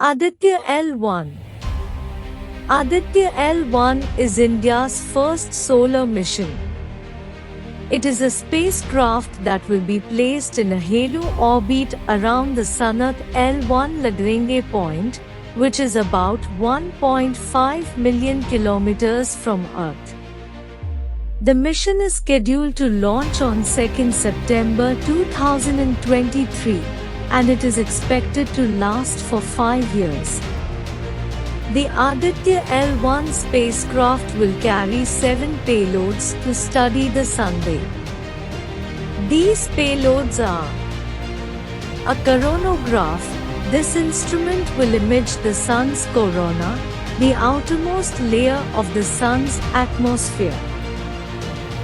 Aditya L1. Aditya L1 is India's first solar mission. It is a spacecraft that will be placed in a halo orbit around the Sun at L1 Lagrange point, which is about 1.5 million kilometers from Earth. The mission is scheduled to launch on 2 September 2023, and it is expected to last for 5 years. The Aditya L1 spacecraft will carry 7 payloads to study the Sunday. These payloads are a coronagraph. This instrument will image the Sun's corona, the outermost layer of the Sun's atmosphere.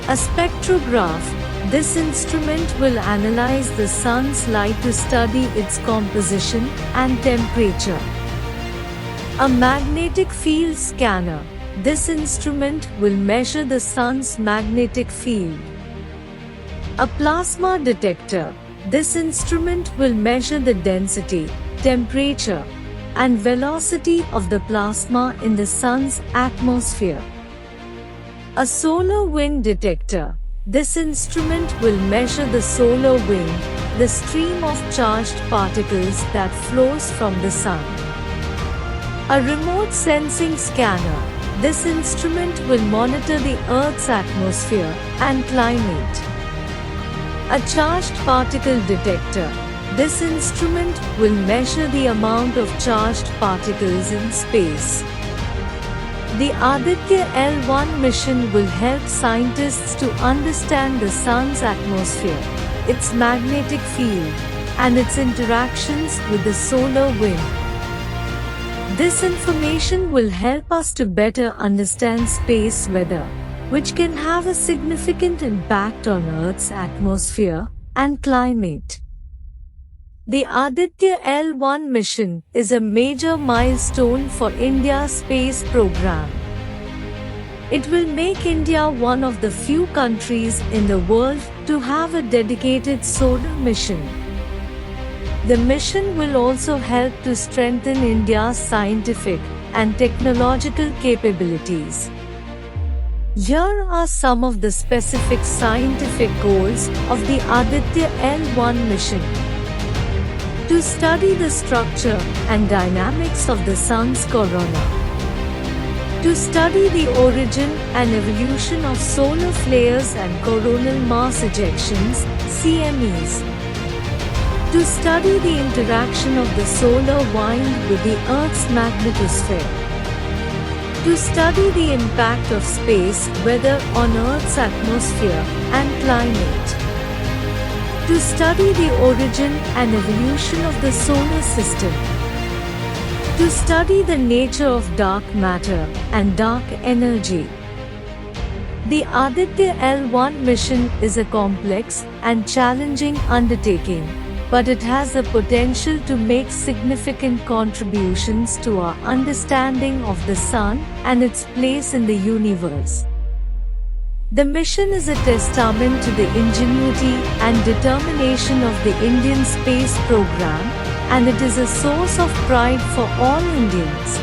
A spectrograph. This instrument will analyze the Sun's light to study its composition and temperature. A magnetic field scanner. This instrument will measure the Sun's magnetic field. A plasma detector. This instrument will measure the density, temperature, and velocity of the plasma in the Sun's atmosphere. A solar wind detector. This instrument will measure the solar wind, the stream of charged particles that flows from the Sun. A remote sensing scanner. This instrument will monitor the Earth's atmosphere and climate. A charged particle detector. This instrument will measure the amount of charged particles in space. The Aditya L1 mission will help scientists to understand the Sun's atmosphere, its magnetic field, and its interactions with the solar wind. This information will help us to better understand space weather, which can have a significant impact on Earth's atmosphere and climate. The Aditya L1 mission is a major milestone for India's space program. It will make India one of the few countries in the world to have a dedicated solar mission. The mission will also help to strengthen India's scientific and technological capabilities. Here are some of the specific scientific goals of the Aditya L1 mission. To study the structure and dynamics of the Sun's corona. To study the origin and evolution of solar flares and coronal mass ejections, CMEs. To study the interaction of the solar wind with the Earth's magnetosphere. To study the impact of space weather on Earth's atmosphere and climate. To study the origin and evolution of the solar system. To study the nature of dark matter and dark energy. The Aditya L1 mission is a complex and challenging undertaking, but it has the potential to make significant contributions to our understanding of the Sun and its place in the universe. The mission is a testament to the ingenuity and determination of the Indian space program, and it is a source of pride for all Indians.